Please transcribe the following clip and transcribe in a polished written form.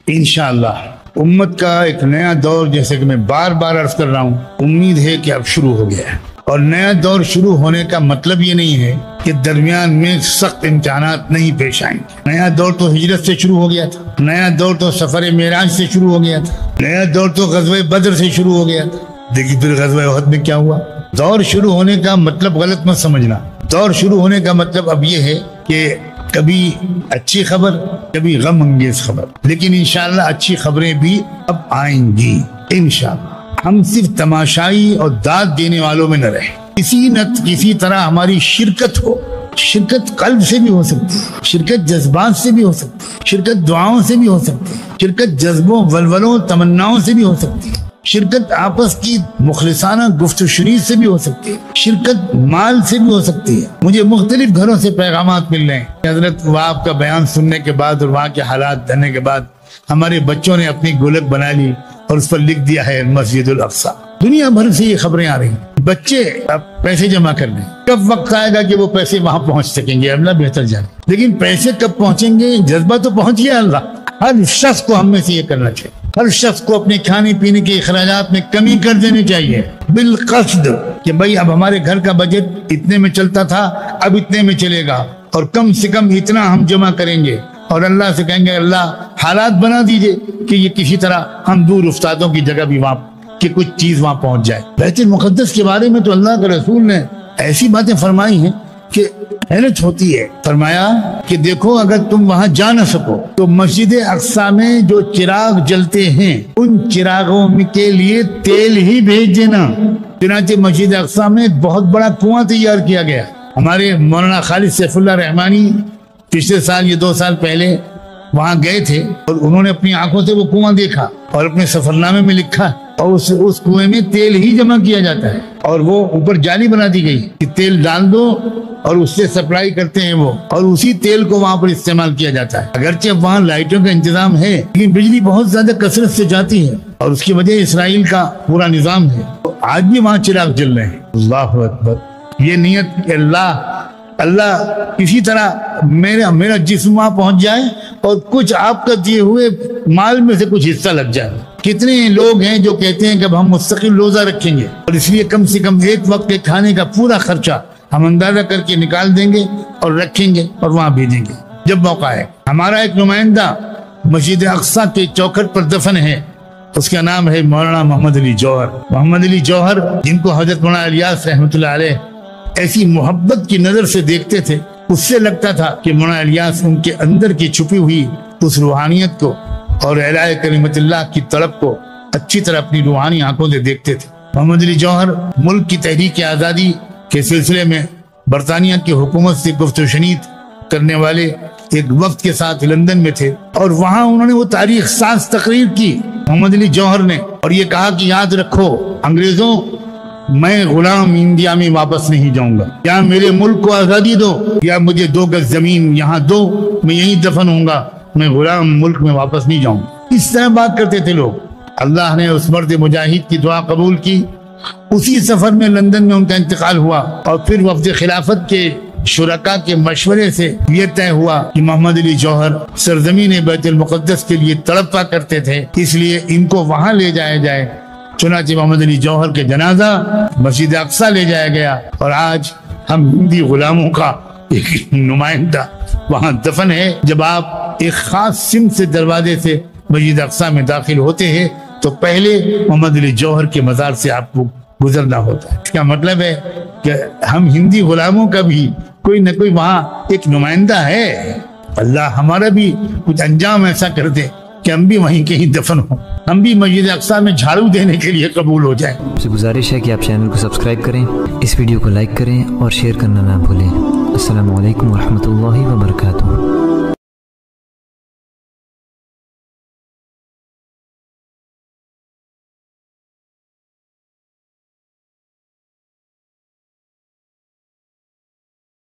انشاءاللہ امت کا ایک نیا دور، جیسے کہ میں بار بار عرض کر رہا ہوں، امید ہے کہ اب شروع ہو گیا ہے۔ اور نیا دور شروع ہونے کا مطلب یہ نہیں ہے کہ درمیان میں سخت امتحانات نہیں پیش آئیں گے۔ نیا دور تو ہجرت سے شروع ہو گیا تھا، نیا دور تو سفر معراج سے شروع ہو گیا تھا، نیا دور تو غزوہ بدر سے شروع ہو گیا تھا۔ دیکھیے پھر غزوہ احد میں کیا ہوا۔ دور شروع ہونے کا مطلب غلط مت سمجھنا، دور شروع ہونے کا مطلب اب یہ ہے کہ کبھی اچھی خبر، کبھی غم انگیز خبر، لیکن انشاءاللہ اچھی خبریں بھی اب آئیں گی انشاءاللہ۔ ہم صرف تماشائی اور داد دینے والوں میں نہ رہے، کسی طرح ہماری شرکت ہو۔ شرکت قلب سے بھی ہو سکتی ہے، شرکت جذبات سے بھی ہو سکتی ہے، شرکت دعاؤں سے بھی ہو سکتی ہے، شرکت جذبوں ولولوں تمناؤں سے بھی ہو سکتی ہے، شرکت آپس کی مخلصانہ گفت و شنید سے بھی ہو سکتی ہے، شرکت مال سے بھی ہو سکتی ہے۔ مجھے مختلف گھروں سے پیغامات مل رہے ہیں کہ حضرت وہ آپ کا بیان سننے کے بعد اور وہاں کے حالات جاننے کے بعد ہمارے بچوں نے اپنی گولک بنا لی اور اس پر لکھ دیا ہے مسجد الاقصیٰ۔ دنیا بھر سے یہ خبریں آ رہی ہیں۔ بچے اب پیسے جمع کر لیں، کب وقت آئے گا کہ وہ پیسے وہاں پہنچ سکیں گے اللہ بہتر جانے، لیکن پیسے کب پہنچیں گے، جذبہ تو پہنچ گیا اللہ۔ ہر شخص کو ہم میں سے یہ کرنا چاہیے، ہر شخص کو اپنے کھانے پینے کے اخراجات میں کمی کر دینے چاہیے بالقصد، کہ بھائی اب ہمارے گھر کا بجٹ اتنے میں چلتا تھا، اب اتنے میں چلے گا، اور کم سے کم اتنا ہم جمع کریں گے، اور اللہ سے کہیں گے اللہ حالات بنا دیجئے کہ یہ کسی طرح ہم دور افتادوں کی جگہ بھی وہاں کہ کچھ چیز وہاں پہنچ جائے۔ بیت المقدس کے بارے میں تو اللہ کے رسول نے ایسی باتیں فرمائی ہیں کہ حیرت ہوتی ہے۔ فرمایا کہ دیکھو اگر تم وہاں جا نہ سکو تو مسجد اقصیٰ میں جو چراغ جلتے ہیں ان چراغوں کے لیے تیل ہی بھیج دینا۔ چنانچہ مسجد اقصیٰ میں بہت بڑا کنواں تیار کیا گیا۔ ہمارے مولانا خالد سیف اللہ رحمانی پچھلے سال یہ 2 سال پہلے وہاں گئے تھے اور انہوں نے اپنی آنکھوں سے وہ کنواں دیکھا اور اپنے سفرنامے میں لکھا، اور اس کنویں میں تیل ہی جمع کیا جاتا ہے، اور وہ اوپر جالی بنا دی گئی کہ تیل ڈال دو اور اس سے سپلائی کرتے ہیں وہ، اور اسی تیل کو وہاں پر استعمال کیا جاتا ہے۔ اگرچہ وہاں لائٹوں کا انتظام ہے لیکن بجلی بہت زیادہ کثرت سے جاتی ہے، اور اس کی وجہ اسرائیل کا پورا نظام ہے۔ آج بھی وہاں چراغ جل رہے ہیں۔ اللہ اکبر۔ یہ نیت کہ اللہ کسی طرح میرا جسم وہاں پہنچ جائے اور کچھ آپ کا دیے ہوئے مال میں سے کچھ حصہ لگ جائے۔ کتنے لوگ ہیں جو کہتے ہیں کہ اب ہم مستقل روزہ رکھیں گے اور اس لیے کم سے کم ایک وقت کے کھانے کا پورا خرچہ ہم اندازہ کر کے نکال دیں گے اور رکھیں گے اور وہاں بھیجیں گے جب موقع ہے۔ ہمارا ایک نمائندہ مسجد اقصیٰ کے چوکھٹ پر دفن ہے، اس کا نام ہے مولانا محمد علی جوہر۔ محمد علی جوہر جن کو حضرت مولانا الیاس رحمۃ اللہ علیہ ایسی محبت کی نظر سے دیکھتے تھے، اس سے لگتا تھا کہ مولانا الیاس ان کے اندر کی چھپی ہوئی اس روحانیت کو اور اعلاء کلمت اللہ کی طلب کو اچھی طرح اپنی روحانی آنکھوں سے دیکھتے تھے۔ محمد علی جوہر ملک کی تحریک آزادی کے سلسلے میں برطانیہ کی حکومت سے گفت و شنید کرنے والے ایک وفد کے ساتھ لندن میں تھے، اور وہاں انہوں نے وہ تاریخ ساز تقریر کی محمد علی جوہر نے، اور یہ کہا کہ یاد رکھو انگریزوں، میں غلام انڈیا میں واپس نہیں جاؤں گا، یا میرے ملک کو آزادی دو یا مجھے 2 گز زمین یہاں دو، میں یہیں دفن ہوں گا، میں غلام ملک میں واپس نہیں جاؤں گا۔ اس طرح بات کرتے تھے لوگ۔ اللہ نے اس مرد مجاہد کی دعا قبول کی۔ اسی سفر میں لندن میں ان کا انتقال ہوا، اور پھر وفد خلافت کے شرکاء کے مشورے سے یہ طے ہوا کہ محمد علی جوہر سرزمین بیت المقدس کے لیے تڑپا کرتے تھے، اس لیے ان کو وہاں لے جایا جائے۔ چنانچہ محمد علی جوہر کے جنازہ مسجد اقصیٰ لے جایا گیا، اور آج ہم ہندی غلاموں کا ایک نمائندہ وہاں دفن ہے۔ جب آپ ایک خاص سمت سے دروازے سے مسجد اقصیٰ میں داخل ہوتے ہیں تو پہلے محمد علی جوہر کے مزار سے آپ کو گزرنا ہوتا ہے۔ اس کا مطلب ہے کہ ہم ہندی غلاموں کا بھی کوئی نہ کوئی وہاں ایک نمائندہ ہے۔ اللہ ہمارا بھی کچھ انجام ایسا کر دے کہ ہم بھی وہیں کہیں دفن ہوں، ہم بھی مسجد اقصیٰ میں جھاڑو دینے کے لیے قبول ہو جائیں۔ آپ سے گزارش ہے کہ آپ چینل کو سبسکرائب کریں، اس ویڈیو کو لائک کریں اور شیئر کرنا نہ بھولیں۔ السلام علیکم ورحمۃ اللہ وبرکاتہ۔